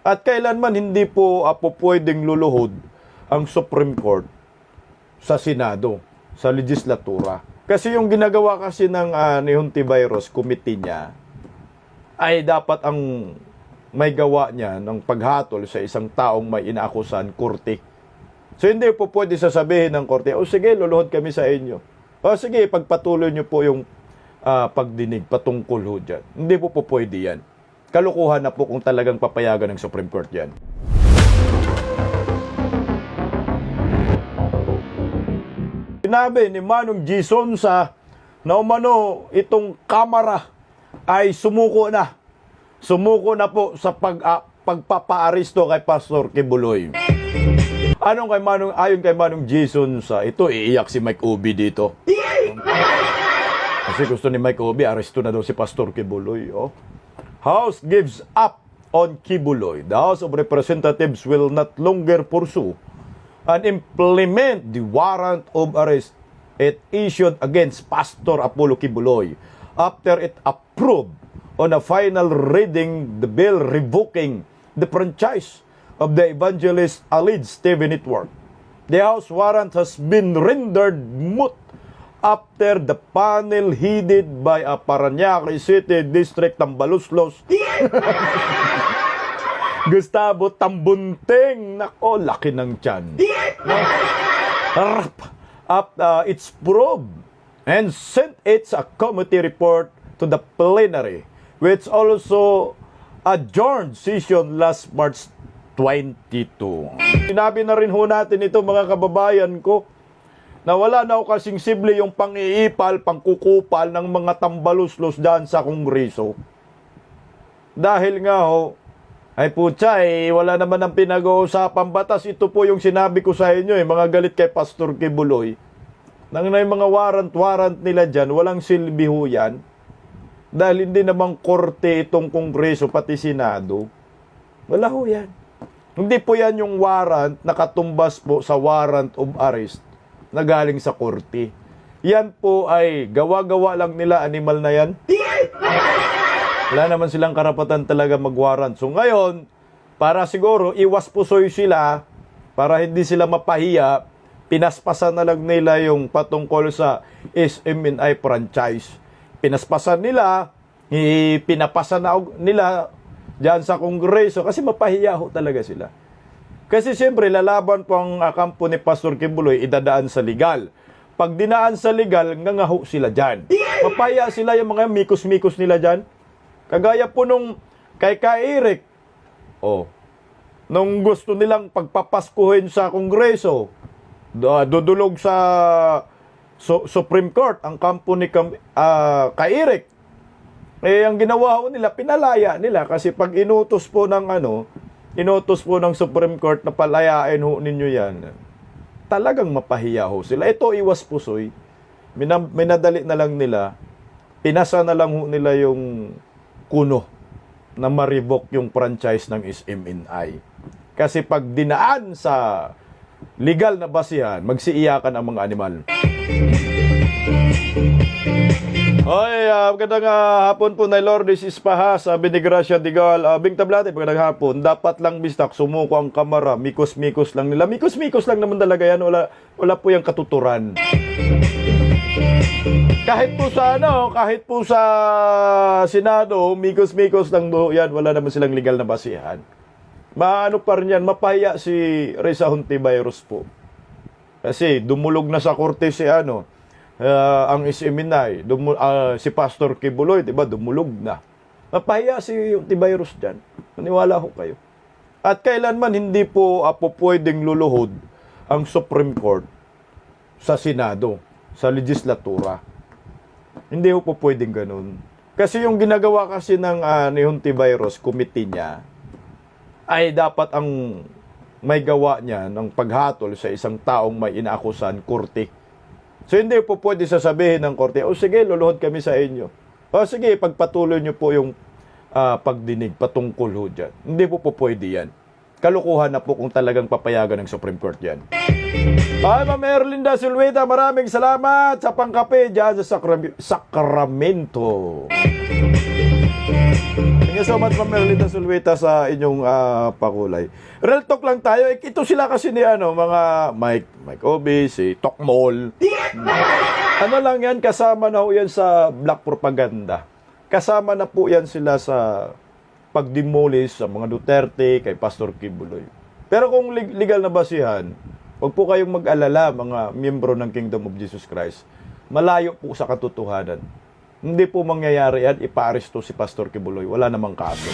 At kailanman hindi po pwedeng luluhod ang Supreme Court sa Senado, sa legislatura. Kasi yung ginagawa kasi ng ni Hontiveros committee niya ay dapat ang may gawa niya ng paghatol sa isang taong may inaakusan, korte. So hindi po pwede sasabihin ng korte, o sige, luluhod kami sa inyo. O sige, pagpatuloy niyo po yung pagdinig patungkol ho dyan. Hindi po pwede yan. Kalukuhan na po kung talagang papayagan ng Supreme Court yan. Sinabi ni Manong Jason na umano itong Kamara ay sumuko na. Sumuko na po sa pagpapaaresto kay Pastor Kibuloy. Ayon kay Manong Jason ito, iiyak si Mike Obi dito. Kasi gusto ni Mike Obi, aresto na daw si Pastor Kibuloy. Oh. House gives up on Kibuloy. The House of Representatives will not longer pursue and implement the warrant of arrest it issued against Pastor Apollo Kibuloy after it approved on a final reading the bill revoking the franchise of the evangelist alleged TV network. The House warrant has been rendered moot after the panel headed by a Parañaque City District Tambaluslos Gustavo Tambunting. Nako, laki ng tiyan. It's probed and sent its a committee report to the plenary, which also adjourned session last March 22. Sinabi na rin ho natin ito, mga kababayan ko, na wala na ho kasing simple yung pang-iipal, pangkukupal ng mga tambaluslos dyan sa Kongreso. Dahil nga ho, ay putya, wala naman ang pinag-uusapang batas. Ito po yung sinabi ko sa inyo, mga galit kay Pastor Kibuloy. Nang na yung mga warrant nila dyan, walang silbi ho yan. Dahil hindi namang korte itong Kongreso, pati Senado. Wala ho yan. Hindi po yan yung warrant na katumbas po sa warrant of arrest na galing sa korte. Yan po ay gawa-gawa lang nila, animal na yan. Wala naman silang karapatan talaga mag-warrant. So ngayon, para siguro iwas pusoy sila, para hindi sila mapahiya, pinaspasan na lang nila yung patungkol sa SMNI franchise. Pinaspasan nila, pinapasa na nila dyan sa Kongreso kasi mapahiya ho talaga sila. Kasi siyempre, lalaban po ang kampo ni Pastor Kibuloy, idadaan sa legal. Pag dinaan sa legal, ngangaho sila dyan. Mapahiya sila yung mga mikos-mikos nila dyan. Kagaya po nung kay Eric, nung gusto nilang pagpapaskuhin sa Kongreso, dudulog sa Supreme Court ang kampo ni kay Eric. Ang ginawa ho nila, pinalaya nila kasi pag inutos po ng Supreme Court na palayain ho ninyo yan, talagang mapahiya ho sila. Ito, iwas pusoy. Minadali na lang nila, pinasa na lang ho nila yung kuno na ma-revoke yung franchise ng SMNI. Kasi pag dinaan sa legal na basihan, magsiiyakan ang mga animal. Hoy, magandang hapon po na Lourdes Ispaha, sabi ni Gracia Digal. Bing Tablate, magandang hapon. Dapat lang bistak, sumuko ang Kamara. Mikos-mikos lang nila. Mikos-mikos lang naman talaga yan. Wala po yung katuturan. Kahit po sa Senado, mikos-mikos lang do yan. Wala naman silang legal na basihan. Maano pa rin yan, mapahiya si Risa Hontiveros po. Kasi dumulog na sa korte si ang SMNI, si Pastor Kibuloy, diba, dumulog na. Mapahiya si Hontiveros dyan. Maniwala ho kayo. At kailanman hindi po pwedeng luluhod ang Supreme Court sa Senado, sa legislatura. Hindi po pwedeng ganun. Kasi yung ginagawa kasi ng ni Hontiveros committee niya, ay dapat ang may gawa niya ng paghatol sa isang taong may inaakusan, korte. So hindi po pwede sasabihin ng korte, o sige, luluhod kami sa inyo. O sige, pagpatuloy niyo po yung pagdinig patungkol ho dyan. Hindi po pwede yan. Kalukuhan na po kung talagang papayagan ng Supreme Court yan. Ay, Ma'am Erlinda Silvita, maraming salamat sa pangkape dyan sa Sacramento. Sige you so much, Ma'am Merlita Sulweta, sa inyong pakulay. Real talk lang tayo. Ito sila kasi ni mga Mike Obi, si Tokmol. Ano lang yan, kasama na po yan sa black propaganda. Kasama na po yan sila sa pagdemolish sa mga Duterte, kay Pastor Kibuloy. Pero kung legal na basihan, huwag po kayong mag-alala, mga miyembro ng Kingdom of Jesus Christ. Malayo po sa katotohanan. Hindi po mangyayari yan, ipa-aresto si Pastor Kibuloy. Wala namang kaso.